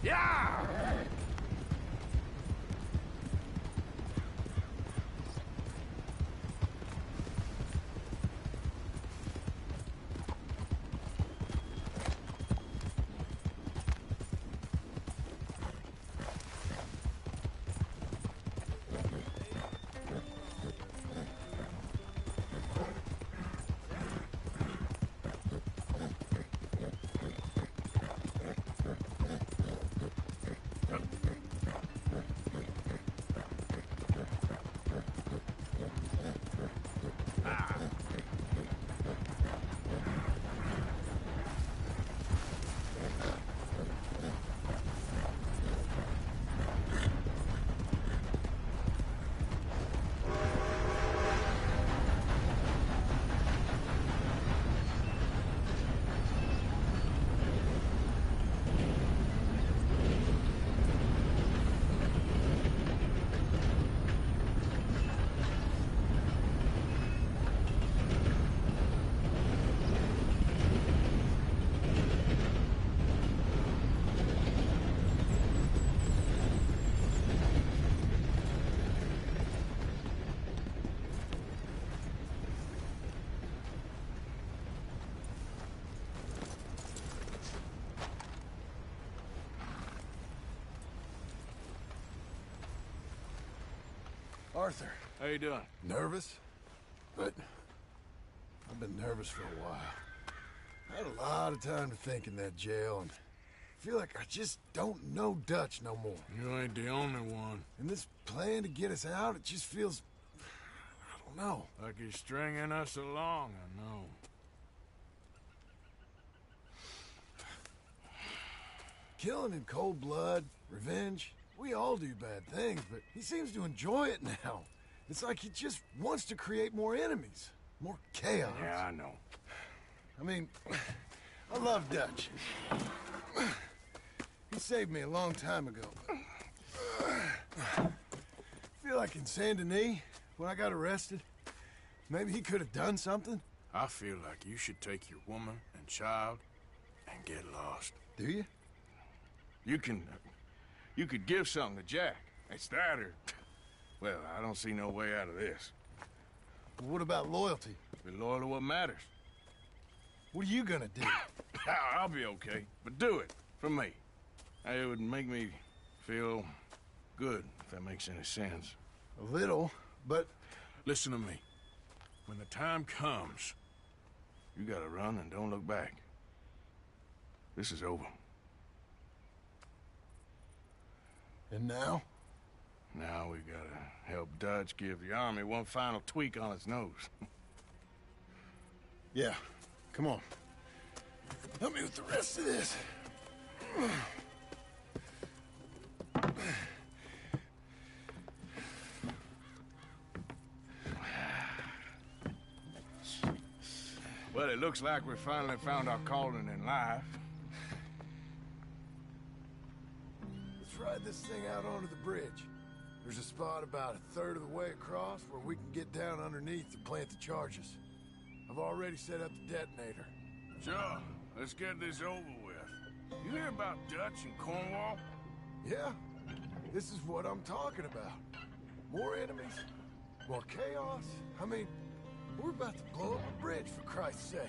Yeah! Arthur. How you doing? Nervous? But I've been nervous for a while. I had a lot of time to think in that jail, and I feel like I just don't know Dutch no more. You ain't the only one. And this plan to get us out, it just feels... I don't know. Like he's stringing us along, I know. Killing in cold blood, revenge, we all do bad things, but he seems to enjoy it now. It's like he just wants to create more enemies, more chaos. Yeah, I know. I mean, I love Dutch. He saved me a long time ago. I feel like in Saint Denis, when I got arrested, maybe he could have done something. I feel like you should take your woman and child and get lost. Do you? You could give something to Jack. It's that or... Well, I don't see no way out of this. Well, what about loyalty? Be loyal to what matters. What are you gonna do? I'll be okay, but do it for me. It would make me feel good, if that makes any sense. A little, but... Listen to me. When the time comes, you gotta run and don't look back. This is over. And now? Now we gotta help Dutch give the army one final tweak on its nose. Yeah, come on. Help me with the rest of this. Well, it looks like we finally found our calling in life. Let's ride this thing out onto the bridge. There's a spot about a third of the way across where we can get down underneath to plant the charges. I've already set up the detonator. Sure, let's get this over with. You hear about Dutch and Cornwall? Yeah, this is what I'm talking about. More enemies, more chaos. I mean, we're about to blow up a bridge, for Christ's sake.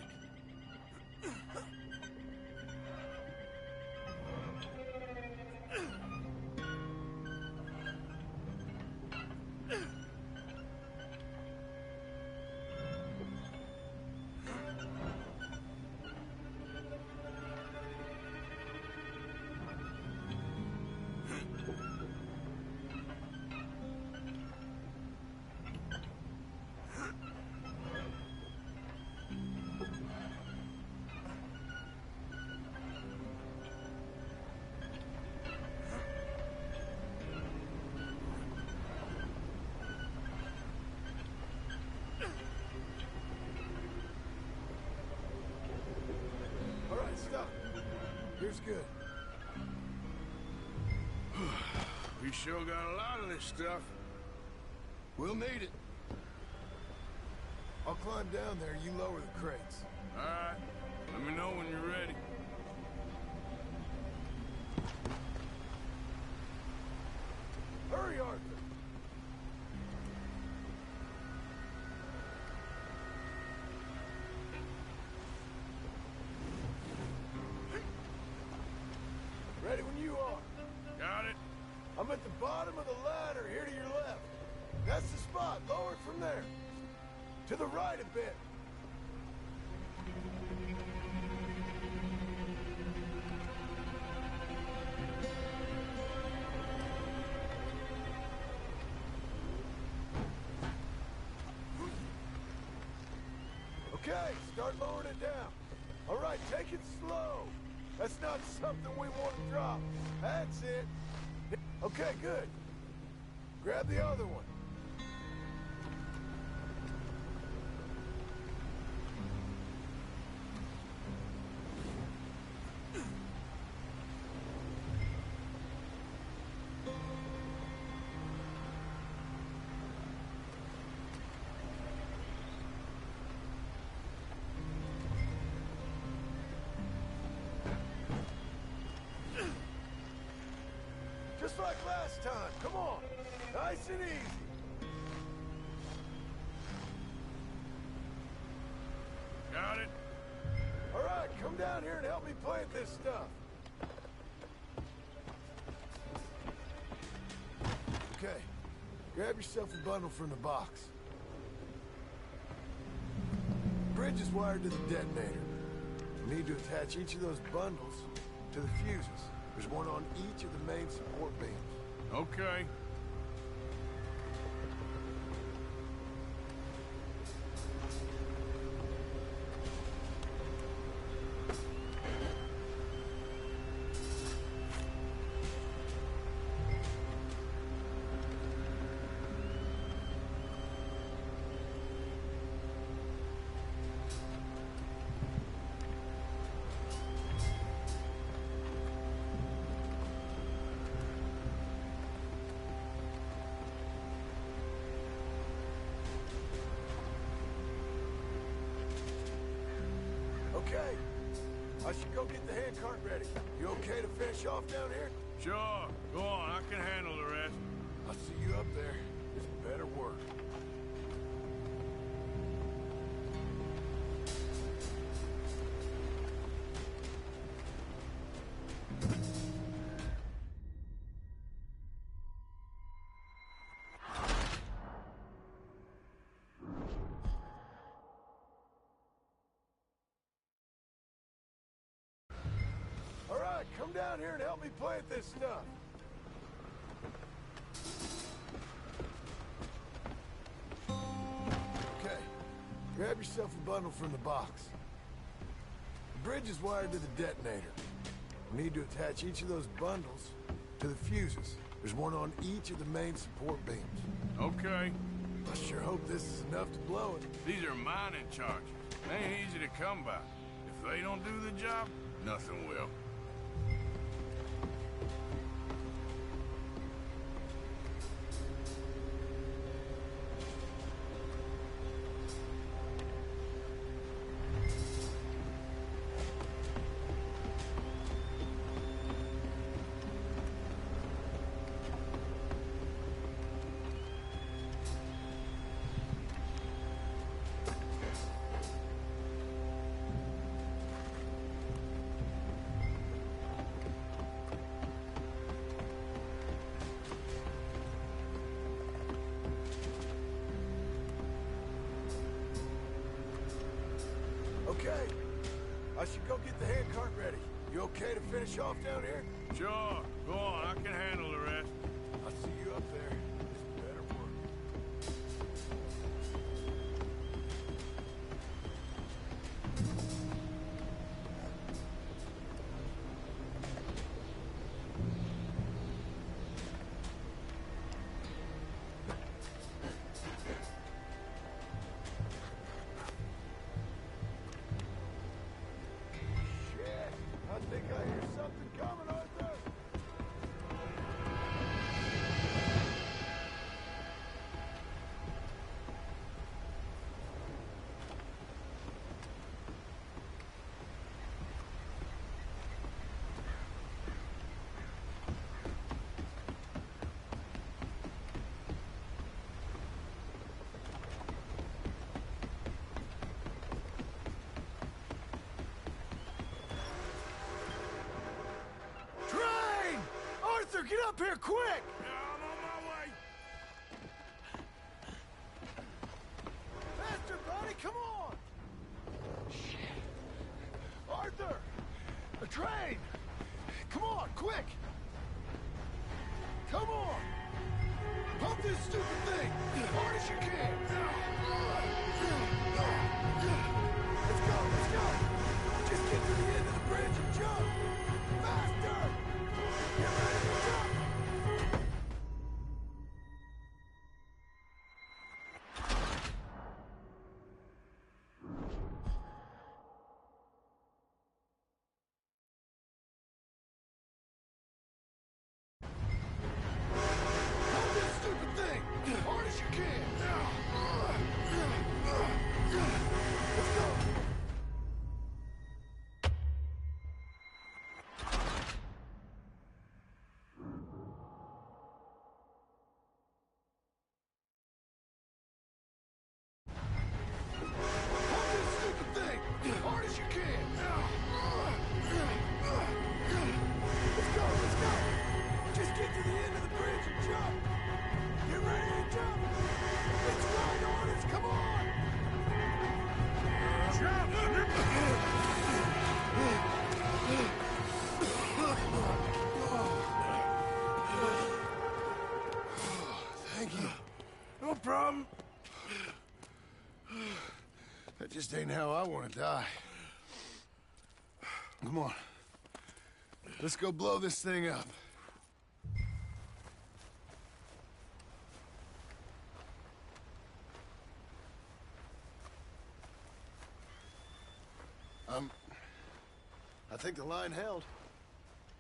Stop. Here's good. We sure got a lot of this stuff. We'll need it. I'll climb down there, you lower the crates. All right. Let me know when you're ready. I'm at the bottom of the ladder, here to your left. That's the spot. Lower it from there. To the right a bit. Okay, start lowering it down. All right, take it slow. That's not something we want to drop. That's it. Okay, good. Grab the other one. Just like last time. Come on. Nice and easy. Got it. All right, come down here and help me plant this stuff. Okay. Grab yourself a bundle from the box. The bridge is wired to the detonator. You need to attach each of those bundles to the fuses. There's one on each of the main support beams. Okay. Okay. I should go get the handcart ready. You okay to finish off down here? Sure. Go on. I can handle the rest. I'll see you up there. This better work. All right, come down here and help me plant this stuff. Okay, grab yourself a bundle from the box. The bridge is wired to the detonator. We need to attach each of those bundles to the fuses. There's one on each of the main support beams. Okay. I sure hope this is enough to blow it. These are mining charges. They ain't easy to come by. If they don't do the job, nothing will. Okay, I should go get the handcart ready. You okay to finish off down here? Sure. Go on. I can handle the rest. I'll see you up there. This better work. Shit! I think I hear something coming, Arthur! Train! Arthur, get up here quick! Arthur! A train! Come on, quick! Come on! Pump this stupid thing as hard as you can! Let's go, let's go! Just get to the end of the bridge and jump! Faster! Get ready to jump! Pump this stupid thing as hard as you can! Let's go! Pump this stupid thing as hard as you can! Let's go, let's go! Just get to the end of the bridge and jump! Get ready to jump! It's right on us, come on! Thank you. No problem. That just ain't how I want to die. Come on. Let's go blow this thing up. I think the line held.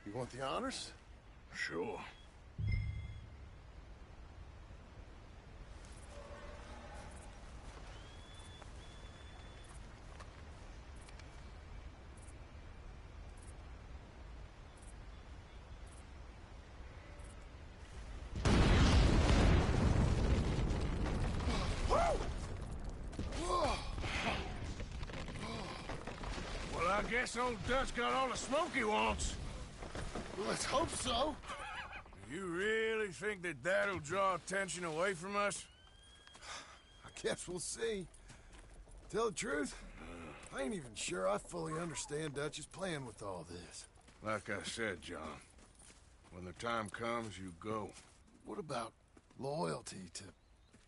You want the honors? Sure. Well, I guess old Dutch got all the smoke he wants. Well, let's hope so. You really think that that'll draw attention away from us? I guess we'll see. Tell the truth, I ain't even sure I fully understand Dutch's plan with all this. Like I said, John, when the time comes, you go. What about loyalty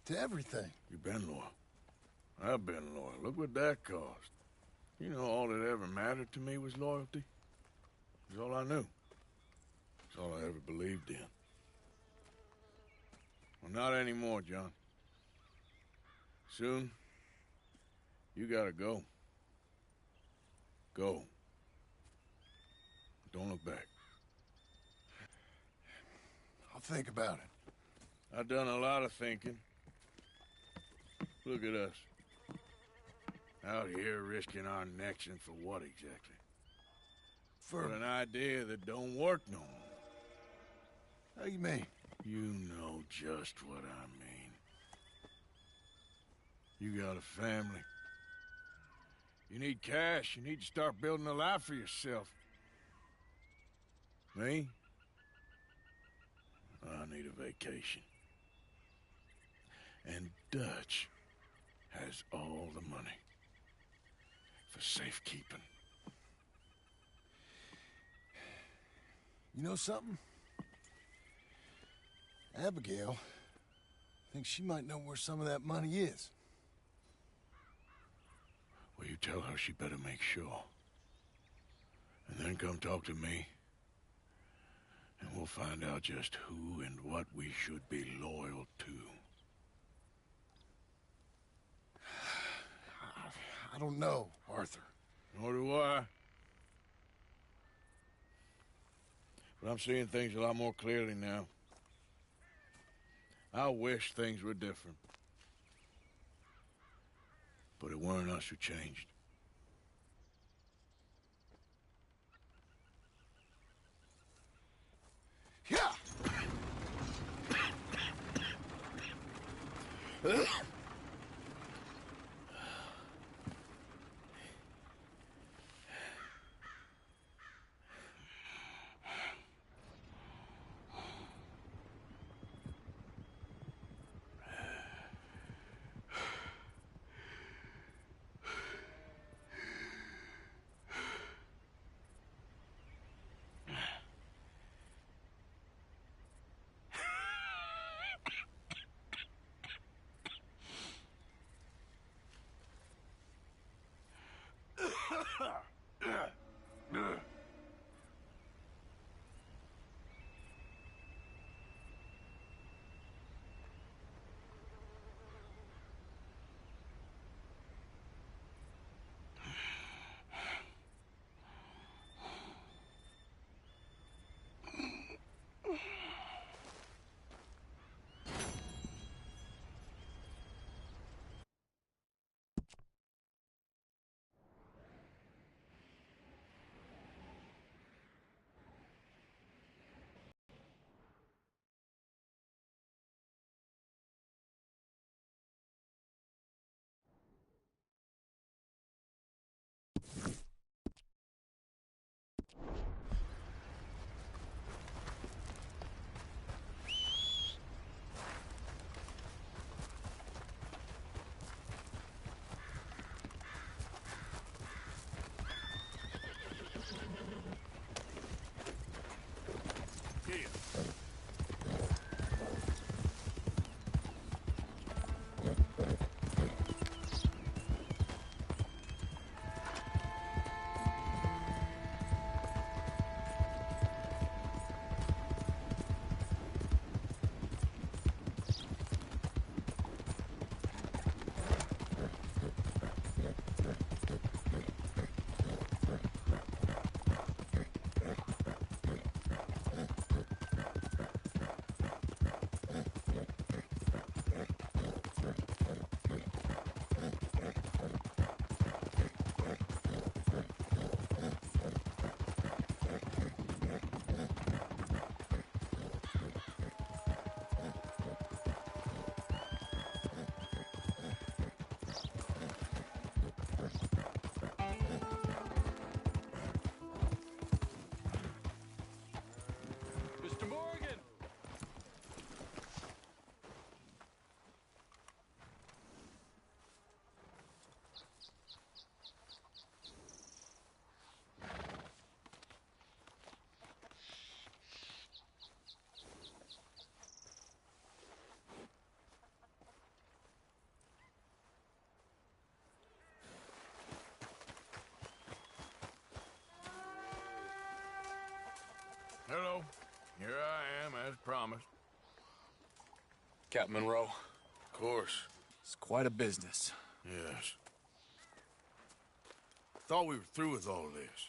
to everything? You've been loyal. I've been loyal. Look what that cost. You know, all that ever mattered to me was loyalty. It was all I knew. It's all I ever believed in. Well, not anymore, John. Soon, you gotta go. Go. Don't look back. I'll think about it. I've done a lot of thinking. Look at us. Out here risking our necks, and for what exactly? For an idea that don't work no more. How you mean? You know just what I mean. You got a family. You need cash. You need to start building a life for yourself. Me? I need a vacation. And Dutch has all the money for safekeeping. You know something? Abigail thinks she might know where some of that money is. Well, you tell her she better make sure. And then come talk to me. And we'll find out just who and what we should be loyal to. I don't know, Arthur. Nor do I. But I'm seeing things a lot more clearly now. I wish things were different. But it weren't us who changed. Yeah! Hello. Here I am, as promised. Captain Monroe, Of course. it's quite a business. Yes. Thought we were through with all this.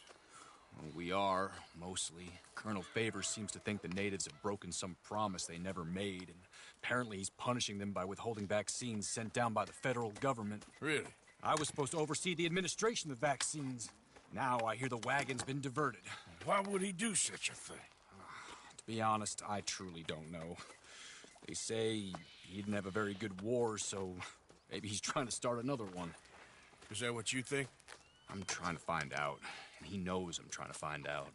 Well, we are, mostly. Colonel Favors seems to think the natives have broken some promise they never made, and apparently he's punishing them by withholding vaccines sent down by the federal government. Really? I was supposed to oversee the administration of the vaccines. Now I hear the wagon's been diverted. Why would he do such a thing? To be honest, I truly don't know. They say he didn't have a very good war, so maybe he's trying to start another one. Is that what you think? I'm trying to find out, and he knows I'm trying to find out.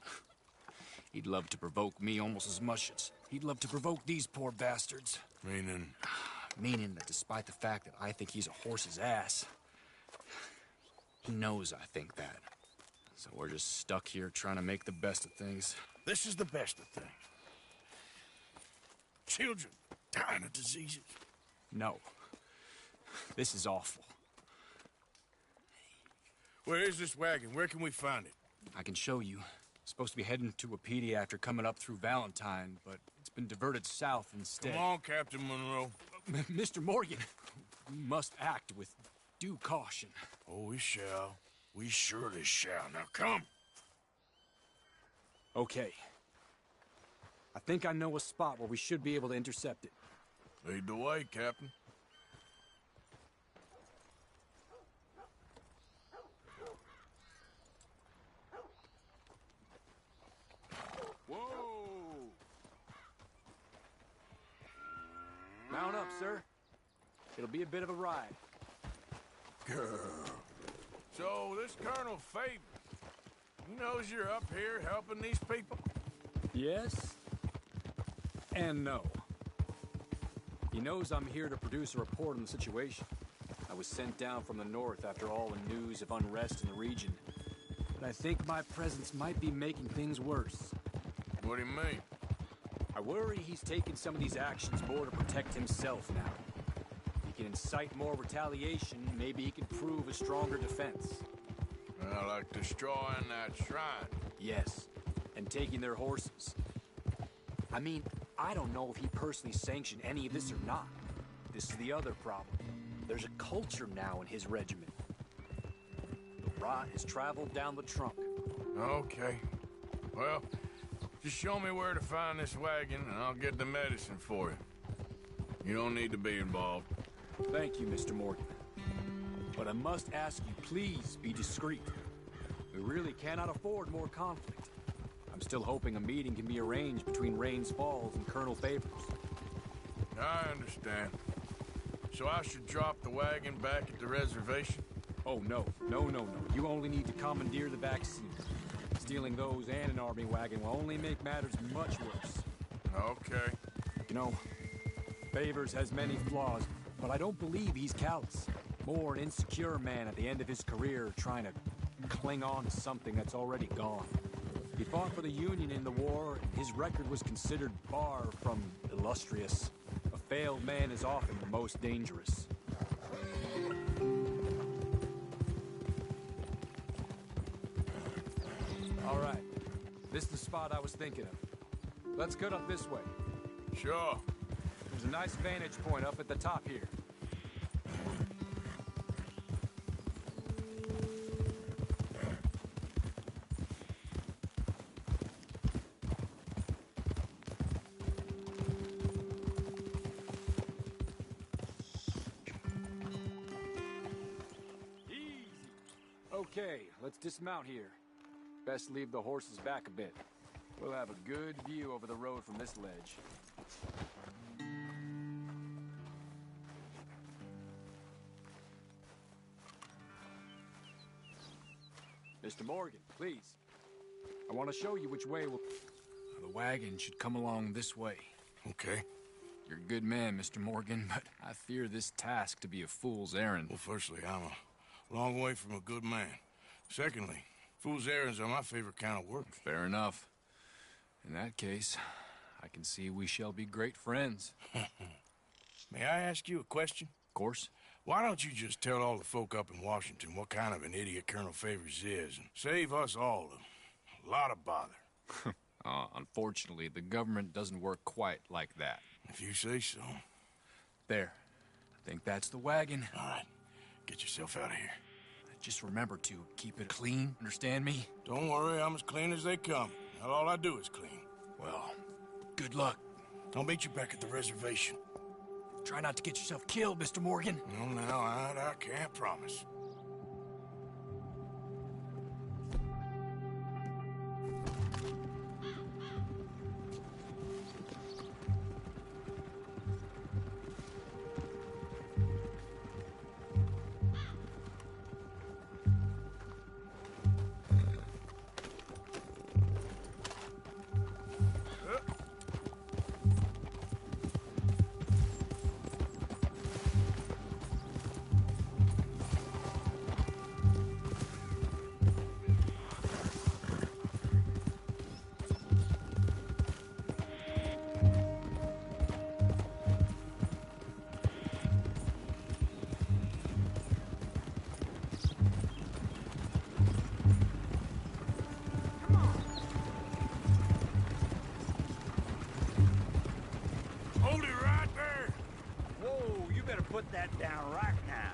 He'd love to provoke me almost as much as he'd love to provoke these poor bastards. Meaning? Meaning that despite the fact that I think he's a horse's ass, he knows I think that. So we're just stuck here trying to make the best of things. This is the best of things. Children dying of diseases. No. This is awful. Where is this wagon? Where can we find it? I can show you. Supposed to be heading to Apedi after coming up through Valentine, but it's been diverted south instead. Come on, Captain Monroe. Mr. Morgan, we must act with due caution. Oh, we shall. We surely shall. Now come. Okay. I think I know a spot where we should be able to intercept it. Lead the way, Captain. Whoa! Mount up, sir. It'll be a bit of a ride. So, this Colonel Favors, he knows you're up here helping these people? Yes. And no. He knows I'm here to produce a report on the situation. I was sent down from the north after all the news of unrest in the region. But I think my presence might be making things worse. What do you mean? I worry he's taking some of these actions more to protect himself now. He can incite more retaliation, maybe he can prove a stronger defense. Like destroying that shrine. Yes, and taking their horses. I mean, I don't know if he personally sanctioned any of this or not. This is the other problem. There's a culture now in his regiment. The rot has traveled down the trunk. Okay. Well, just show me where to find this wagon, and I'll get the medicine for you. You don't need to be involved. Thank you, Mr. Morgan. But I must ask you, please be discreet. We really cannot afford more conflict. I'm still hoping a meeting can be arranged between Rains Falls and Colonel Favors. I understand. So I should drop the wagon back at the reservation? Oh, no. You only need to commandeer the back seat. Stealing those and an army wagon will only make matters much worse. Okay. You know, Favors has many flaws, but I don't believe he's callous. More an insecure man at the end of his career trying to cling on to something that's already gone. He fought for the Union in the war, and his record was considered far from illustrious. A failed man is often the most dangerous. All right, this is the spot I was thinking of. Let's cut up this way. Sure. There's a nice vantage point up at the top here. Okay, let's dismount here. Best leave the horses back a bit. We'll have a good view over the road from this ledge. Mr. Morgan, please. I want to show you which way we'll... The wagon should come along this way. Okay. You're a good man, Mr. Morgan, but I fear this task to be a fool's errand. Well, firstly, I'm a long way from a good man. Secondly, fool's errands are my favorite kind of work. Fair enough. In that case, I can see we shall be great friends. May I ask you a question? Of course. Why don't you just tell all the folk up in Washington what kind of an idiot Colonel Favors is and save us all a lot of bother? Unfortunately, the government doesn't work quite like that. If you say so. There. I think that's the wagon. All right. Get yourself out of here. Just remember to keep it clean, understand me? Don't worry, I'm as clean as they come. Not all I do is clean. Well, good luck. I'll meet you back at the reservation. Try not to get yourself killed, Mr. Morgan. No, now, I can't promise. Put that down right now.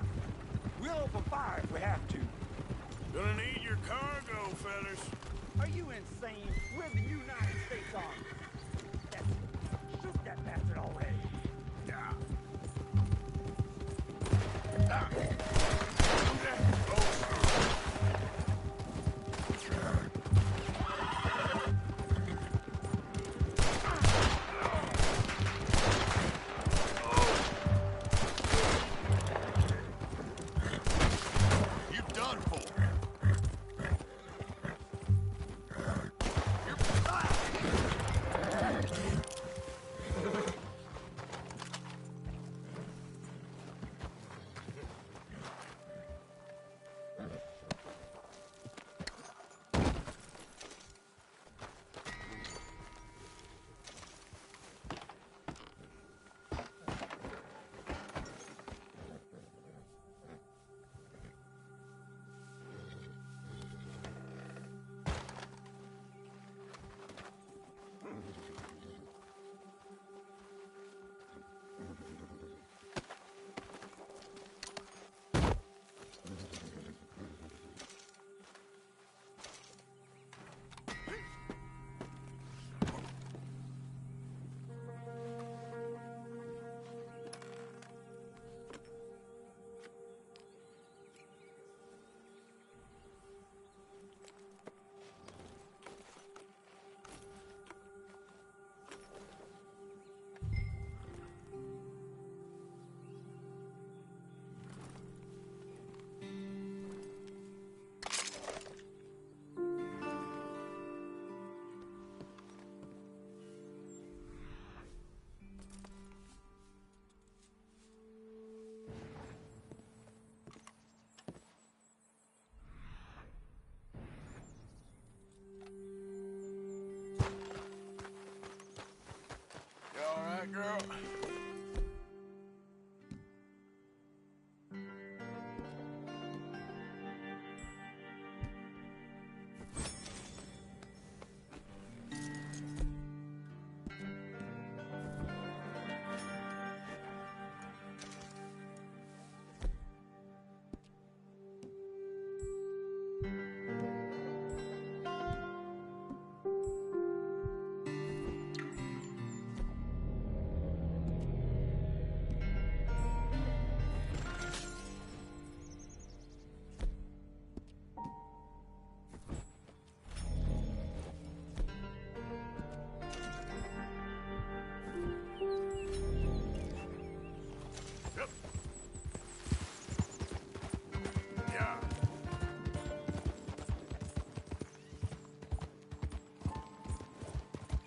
We'll open fire if we have to. Gonna need your cargo, fellas. Are you insane? We're the United States Army. That's it. Shoot that bastard already. Yeah.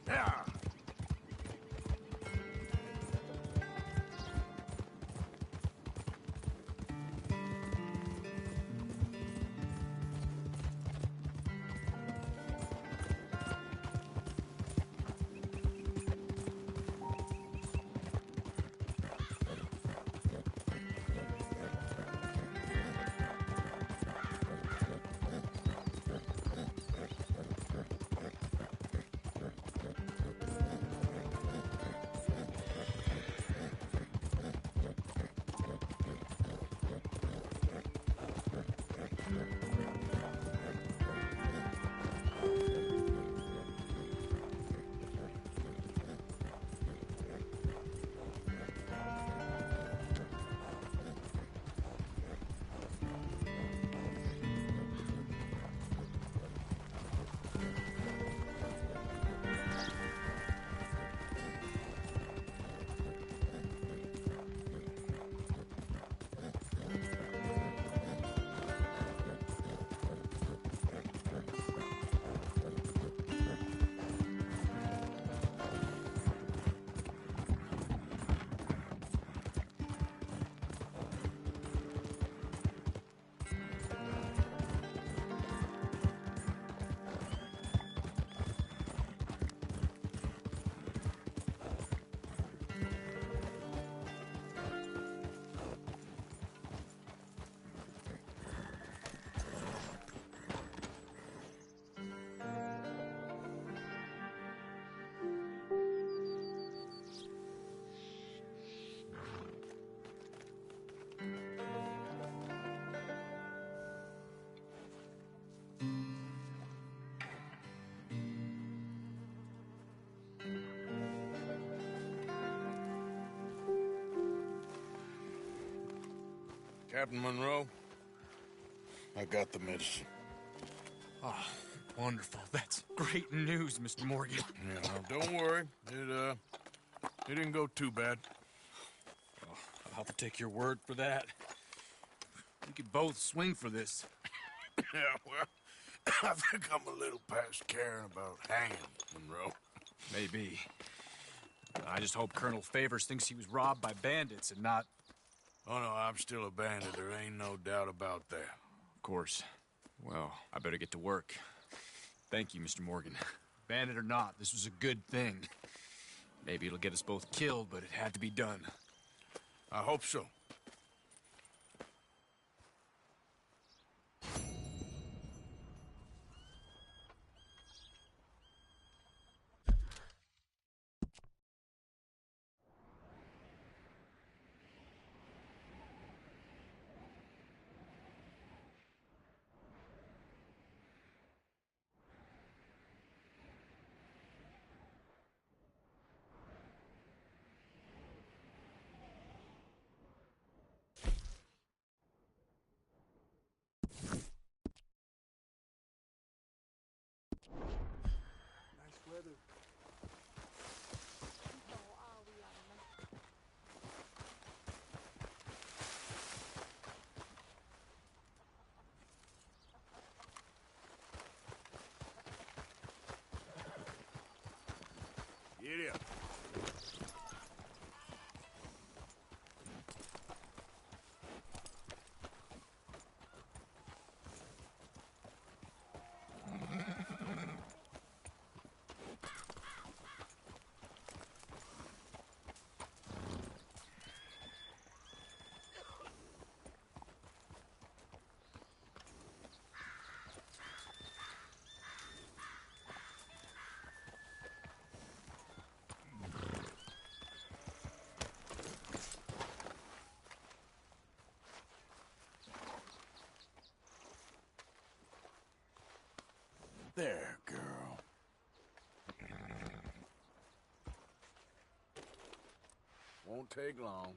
Yeah. Captain Monroe, I got the medicine. Oh, wonderful. That's great news, Mr. Morgan. Yeah, now, don't worry. It didn't go too bad. Oh, I'll have to take your word for that. We could both swing for this. Yeah, well, I think I'm a little past caring about hanging, Monroe. Maybe. I just hope Colonel Favors thinks he was robbed by bandits and not... Oh, no, I'm still a bandit. There ain't no doubt about that. Of course. Well, I better get to work. Thank you, Mr. Morgan. Bandit or not, this was a good thing. Maybe it'll get us both killed, but it had to be done. I hope so. Nice weather. Get up. There, girl. Won't take long.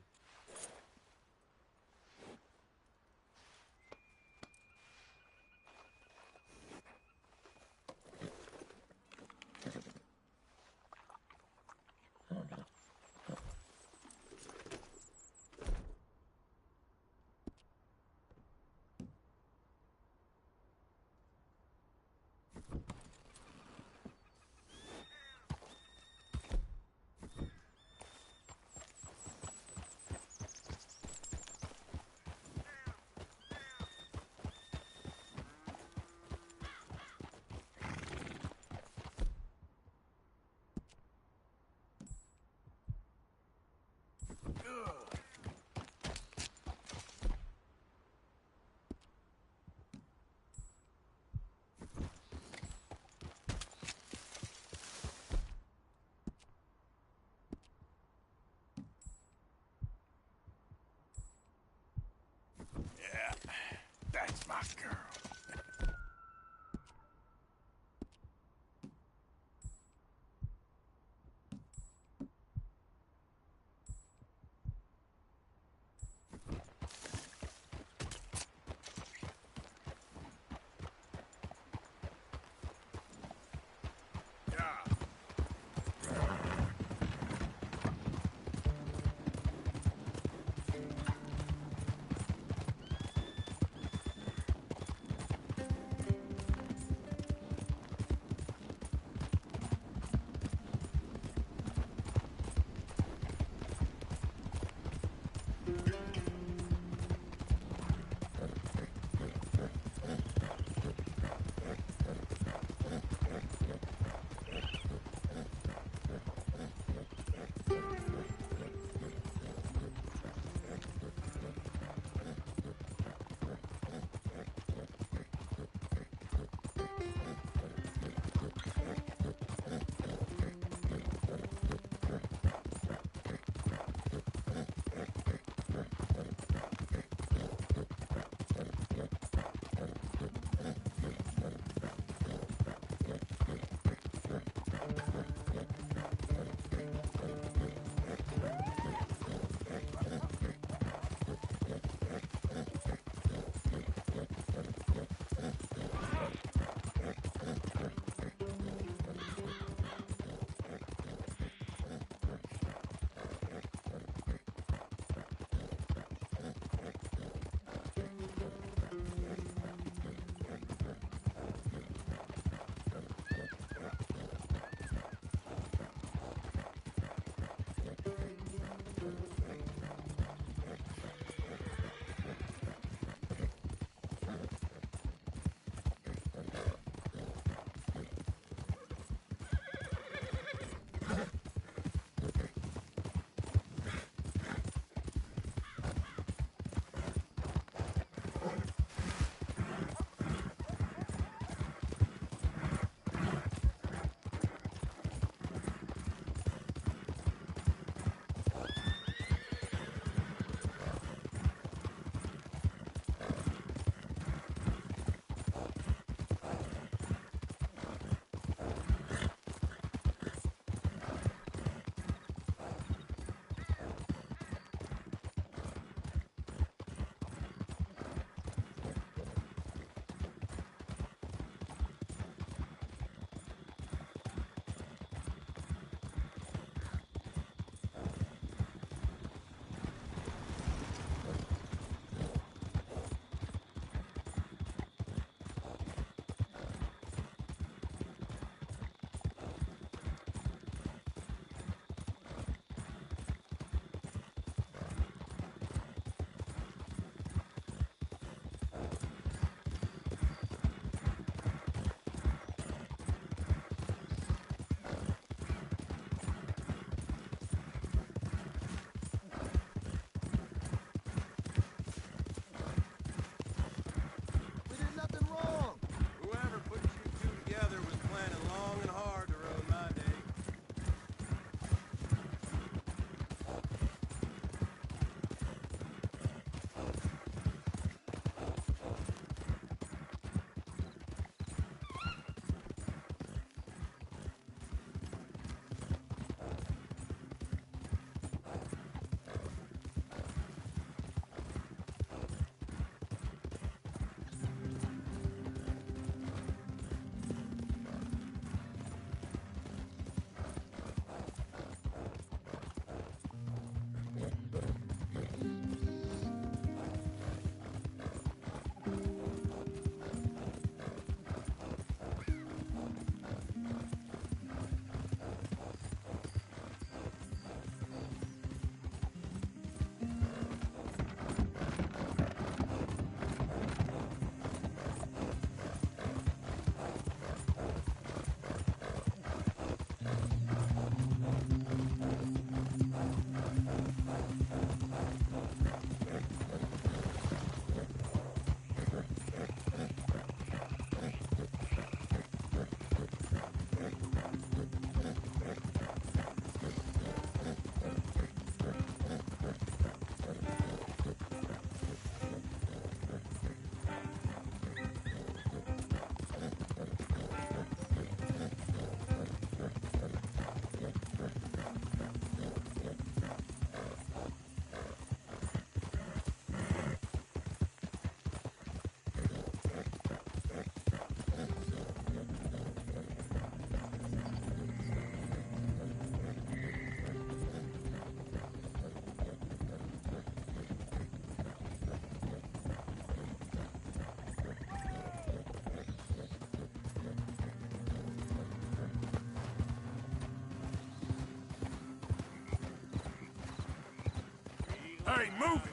Hey, move it!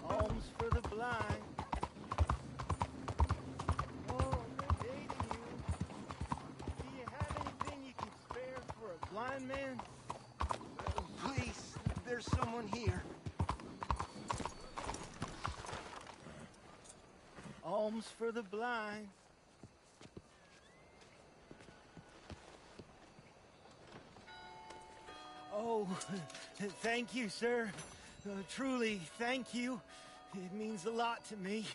Alms for the blind. Oh, they're dating you. Do you have anything you can spare for a blind man? Please, there's someone here. Alms for the blind. Oh, thank you, sir. Truly, thank you. It means a lot to me.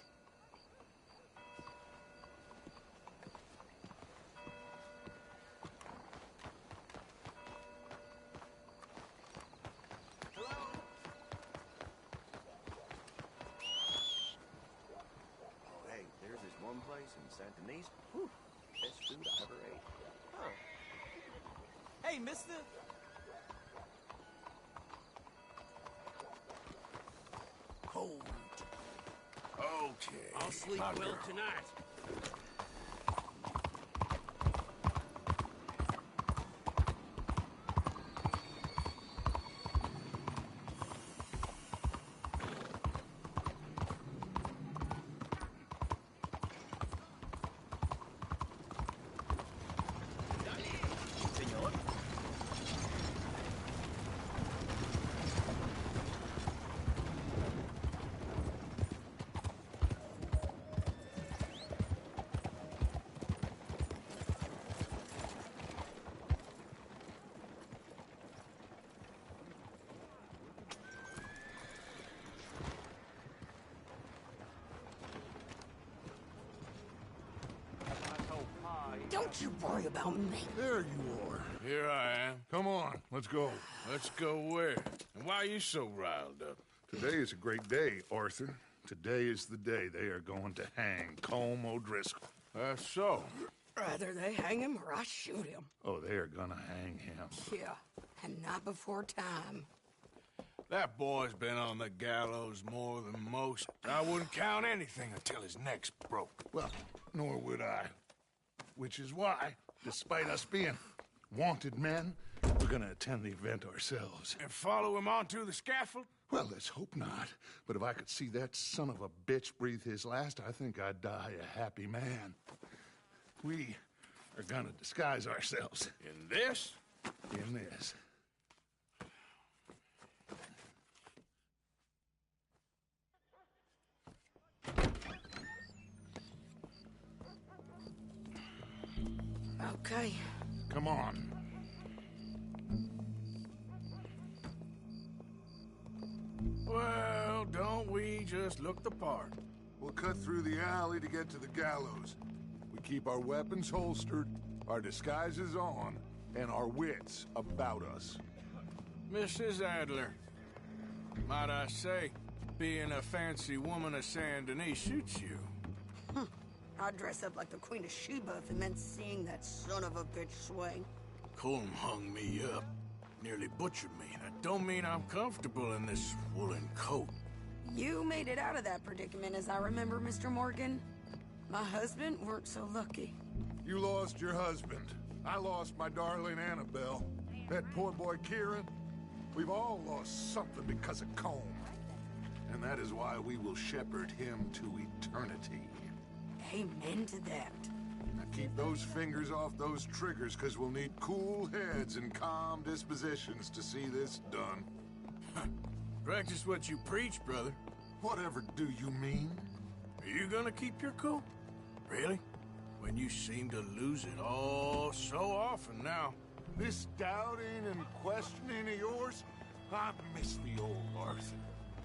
Oh, hey, there's this one place in Saint Denis. Whew, best food I ever ate. Huh. Hey, mister. Hold. Okay. I'll sleep my well girl. tonight. Senor. Don't you worry about me. There you are. Here I am. Come on, let's go. Let's go where? And why are you so riled up? Today is a great day, Arthur. Today is the day they are going to hang Colm O'Driscoll. That's so. Rather they hang him or I shoot him. Oh, they are gonna hang him. Yeah, and not before time. That boy's been on the gallows more than most. I wouldn't count anything until his neck's broke. Well, nor would I. Which is why, despite us being wanted men, we're gonna attend the event ourselves. And follow him onto the scaffold? Well, let's hope not. But if I could see that son of a bitch breathe his last, I think I'd die a happy man. We are gonna disguise ourselves In this? in this. Okay. Come on. Well, don't we just look the part? We'll cut through the alley to get to the gallows. We keep our weapons holstered, our disguises on, and our wits about us. Mrs. Adler, might I say, being a fancy woman of Saint Denis suits you. I'd dress up like the Queen of Sheba if it meant seeing that son of a bitch swing. Colm hung me up, nearly butchered me. That don't mean I'm comfortable in this woolen coat. You made it out of that predicament, as I remember, Mr. Morgan. My husband weren't so lucky. You lost your husband. I lost my darling Annabelle. That poor boy Kieran. We've all lost something because of Colm. And that is why we will shepherd him to eternity. Amen to that. Now keep those fingers off those triggers, because we'll need cool heads and calm dispositions to see this done. Practice what you preach, brother. Whatever do you mean? Are you gonna keep your cool? Really? When you seem to lose it all so often now. This doubting and questioning of yours? I miss the old Arthur.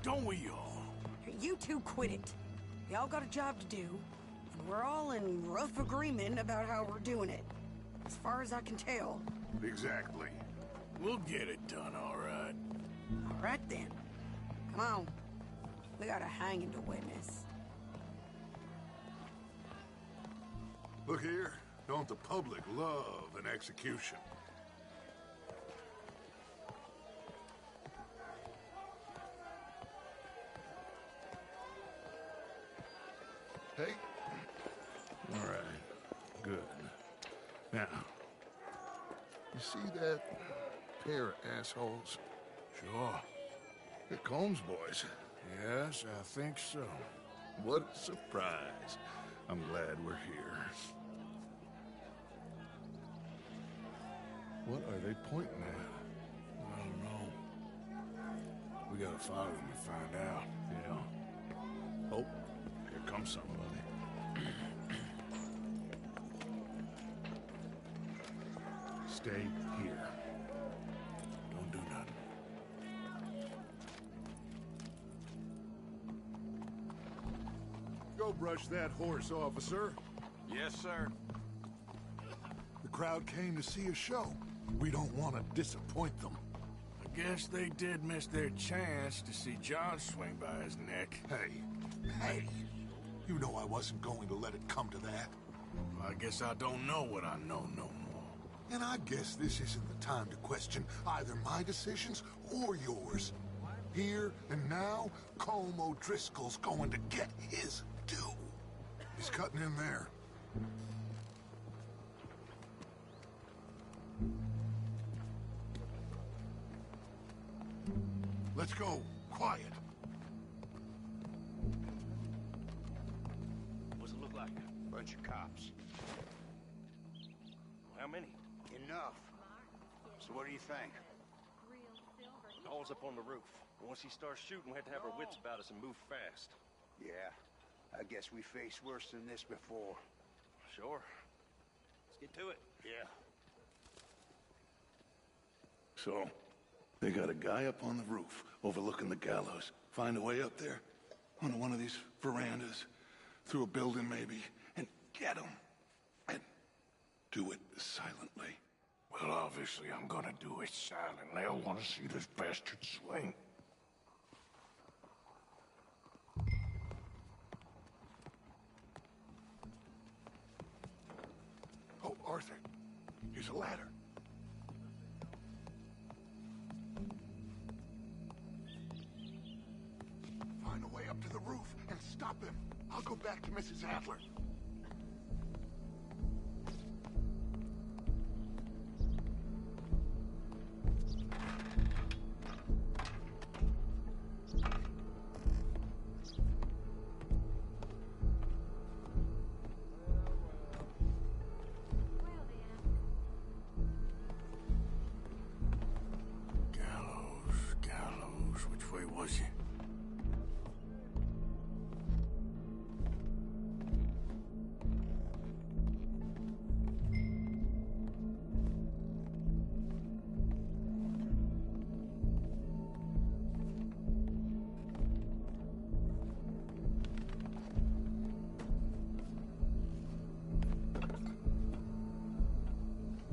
Don't we all? You two quit it. Y'all got a job to do, and we're all in rough agreement about how we're doing it. As far as I can tell. Exactly. We'll get it done, all right. All right then. Come on. We got a hanging to witness. Look here. Don't the public love an execution? Now, you see that pair of assholes? Sure. The Combs boys. Yes, I think so. What a surprise. I'm glad we're here. What are they pointing at? I don't know. We gotta follow them and find out. Yeah. Oh, here comes somebody. Stay here. Don't do nothing. Go brush that horse, officer. Yes, sir. The crowd came to see a show. We don't want to disappoint them. I guess they did miss their chance to see John swing by his neck. Hey, you know I wasn't going to let it come to that. I guess I don't know what I know no more. And I guess this isn't the time to question either my decisions or yours. Here and now, Colm O'Driscoll's going to get his due. He's cutting in there. Let's go. Quiet. What's it look like? Bunch of cops. How many? Enough. So what do you think? All's up on the roof. Once he starts shooting, we have to have our wits about us and move fast. Yeah, I guess we faced worse than this before. Sure. Let's get to it. Yeah. So, they got a guy up on the roof overlooking the gallows. Find a way up there, onto one of these verandas, through a building maybe, and get him. And do it silently. Well, obviously I'm gonna do it silently. I want to see this bastard swing. Oh, Arthur, here's a ladder. Find a way up to the roof and stop him. I'll go back to Mrs. Adler. Gallows, which way was he?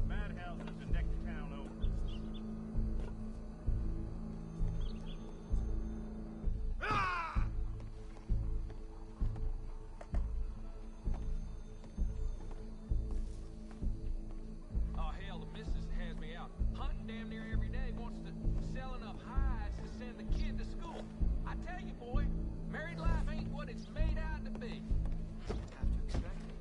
Madhouse is the next town over. Oh, hell, the missus has me out hunting damn near every day, wants to sell enough hides to send the kid to school. I tell you, boy, married life ain't what it's made out to be. Have to expect it.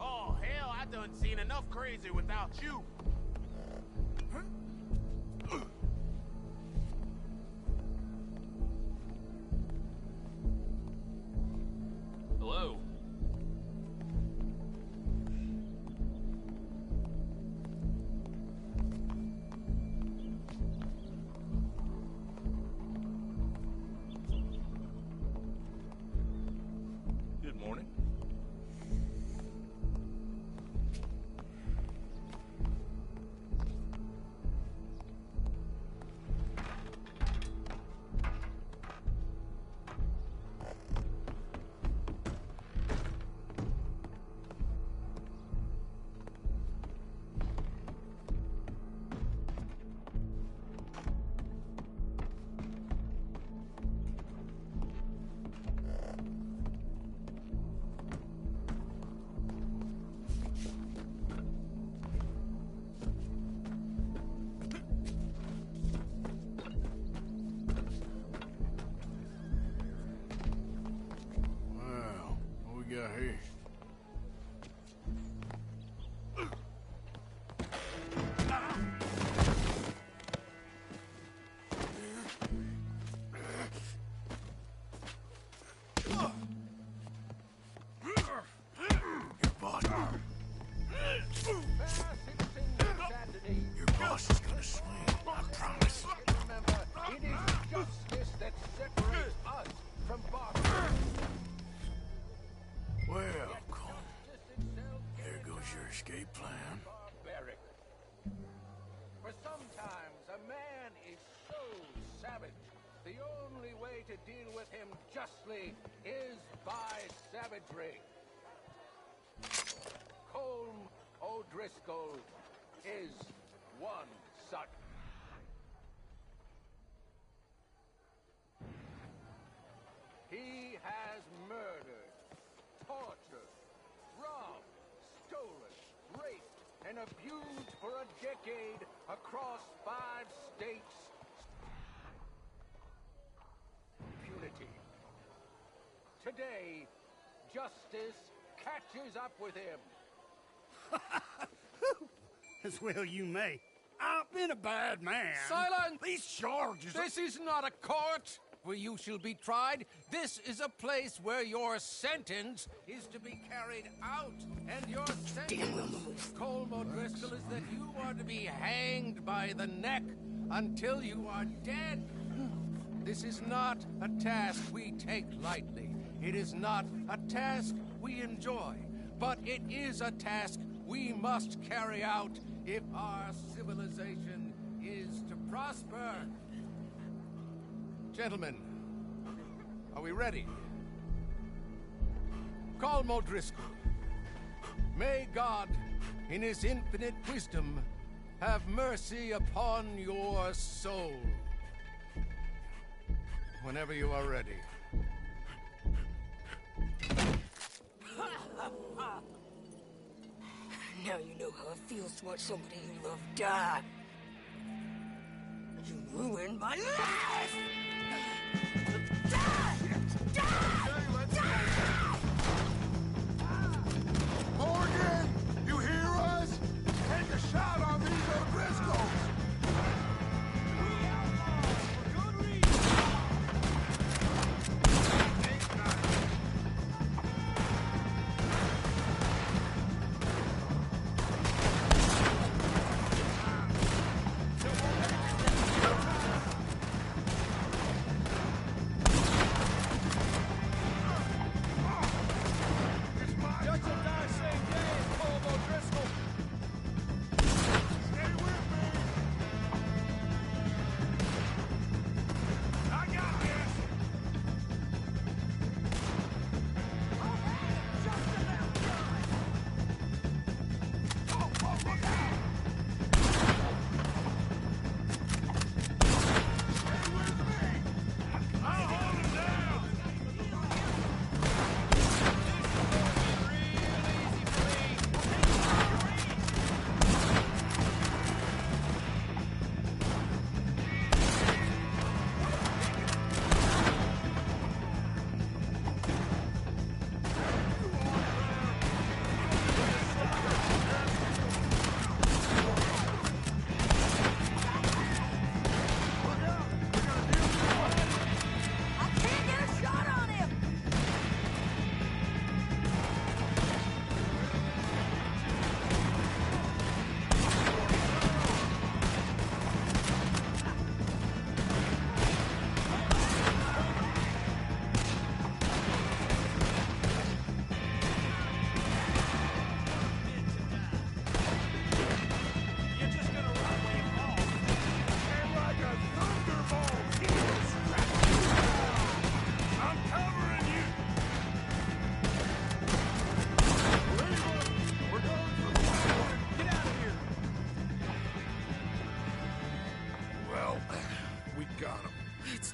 Oh, hell, I done seen enough crazy without you. Hello? Good morning. escape plan? Barbaric. For sometimes a man is so savage, the only way to deal with him justly is by savagery. Colm O'Driscoll is one such. He has murdered, tortured, robbed, stolen, raped, and abused for a decade across 5 states. Impunity. Today, justice catches up with him. As well you may. I've been a bad man. Silence! These charges This is not a court where you shall be tried. This is a place where your sentence is to be carried out. And your sentence, Colm O'Driscoll, is that you are to be hanged by the neck until you are dead. This is not a task we take lightly. It is not a task we enjoy. But it is a task we must carry out if our civilization is to prosper. Gentlemen, are we ready? Colm O'Driscoll, may God, in his infinite wisdom, have mercy upon your soul. Whenever you are ready. Now you know how it feels to watch somebody you love die. You ruined my life! Morgan, you hear us? Take a shot on these O'Driscolls!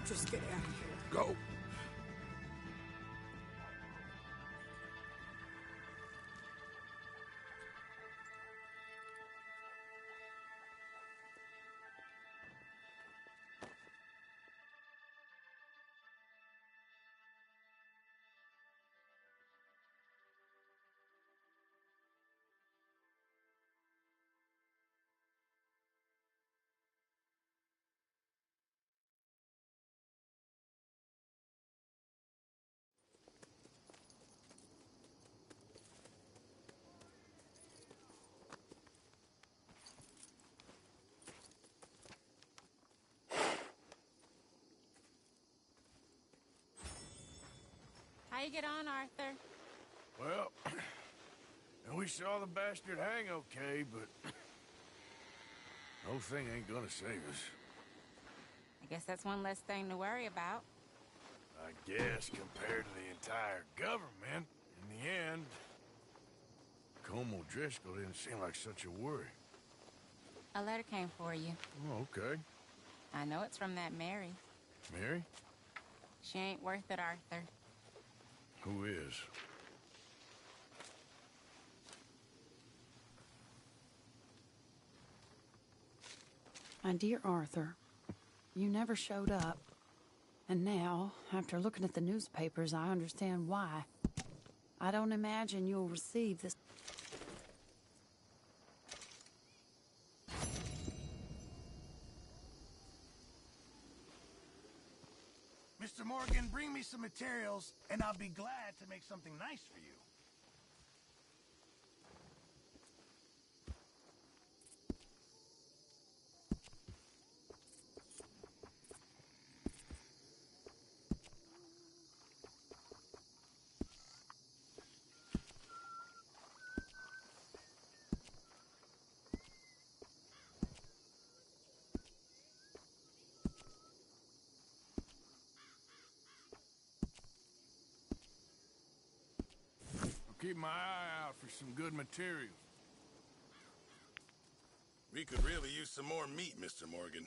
Just get out of here. Go. How you get on, Arthur? Well, we saw the bastard hang okay, but the whole thing ain't gonna save us. I guess that's one less thing to worry about. I guess compared to the entire government, in the end, Como Driscoll didn't seem like such a worry. A letter came for you. Oh, okay. I know it's from that Mary. Mary? She ain't worth it, Arthur. Who is? My dear Arthur, you never showed up. And now, after looking at the newspapers, I understand why. I don't imagine you'll receive this. Mr. Morgan, bring me some materials, and I'll be glad to make something nice for you. Keep my eye out for some good material. We could really use some more meat, Mr. Morgan.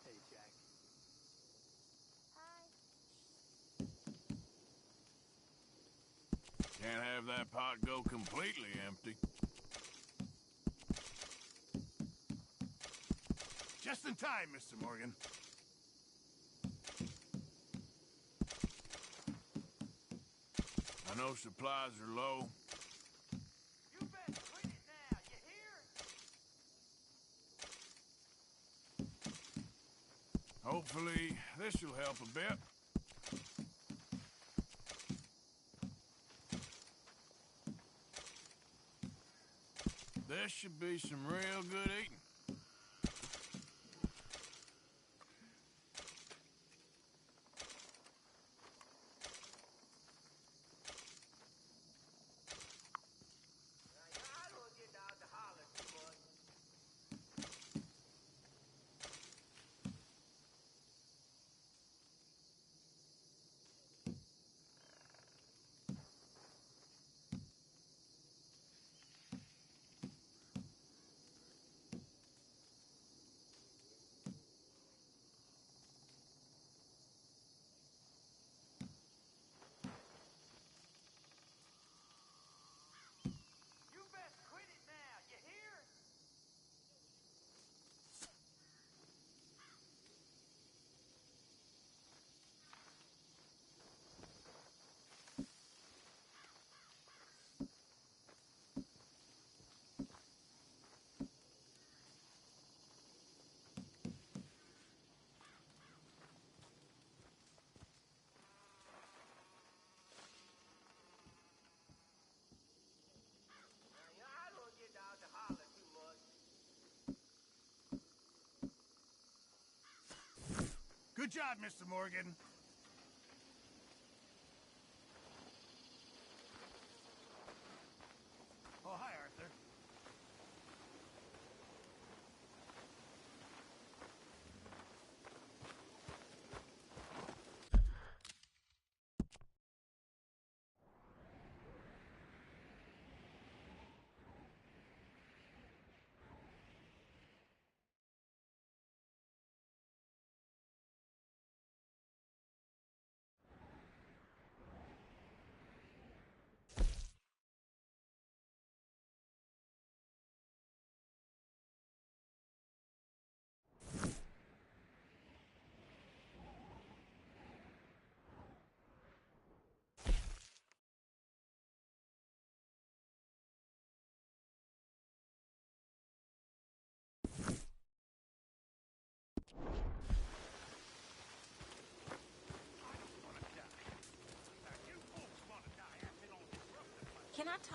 Hey, Jack. Can't have that pot go completely empty. Just in time, Mr. Morgan. I know supplies are low. You best quit it now, you hear? Hopefully, this'll help a bit. This should be some real good eating. You best quit it now, you hear? I don't get out to holler too much. Good job, Mr. Morgan.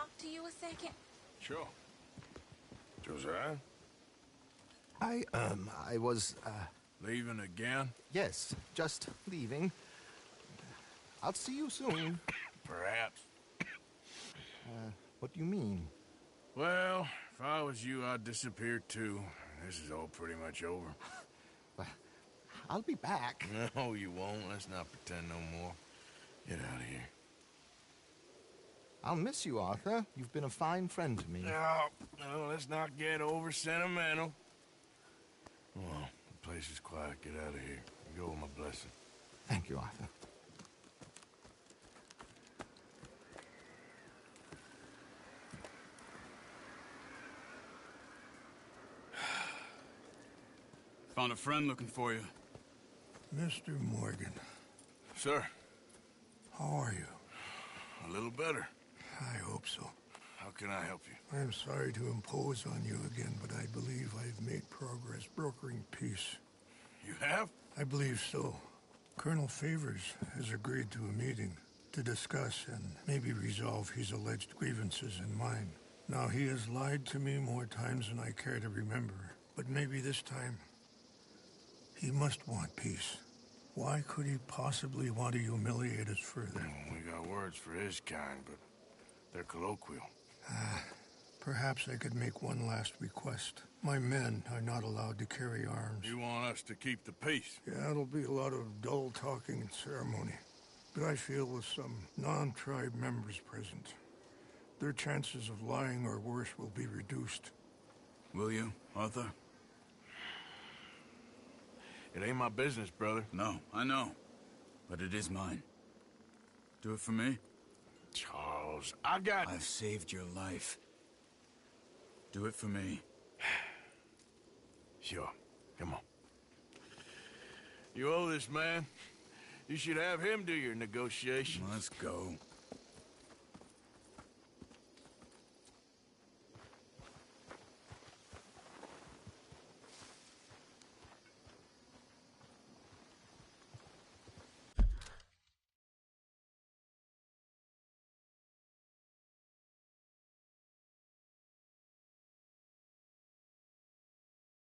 talk to you a second? Sure. Josiah? I was, Leaving again? yes, just leaving. I'll see you soon. Perhaps. What do you mean? Well, if I was you, I'd disappear too. This is all pretty much over. Well, I'll be back. No, you won't. Let's not pretend no more. Get out of here. I'll miss you, Arthur. You've been a fine friend to me. No, let's not get over sentimental. Well, the place is quiet. Get out of here. You go with my blessing. Thank you, Arthur. Found a friend looking for you. Mr. Morgan. Sir. How are you? A little better. I hope so. How can I help you? I'm sorry to impose on you again, but I believe I've made progress brokering peace. You have? I believe so. Colonel Favors has agreed to a meeting to discuss and maybe resolve his alleged grievances and mine. Now, he has lied to me more times than I care to remember, but maybe this time he must want peace. Why could he possibly want to humiliate us further? We got words for his kind, but they're colloquial. Perhaps I could make one last request. My men are not allowed to carry arms. You want us to keep the peace? Yeah, it'll be a lot of dull talking and ceremony. But I feel with some non-tribe members present, their chances of lying or worse will be reduced. Will you, Arthur? It ain't my business, brother. No, I know. But it is mine. Do it for me? Charles, I've saved your life. Do it for me. Sure. Come on. You owe this man. You should have him do your negotiations. Let's go.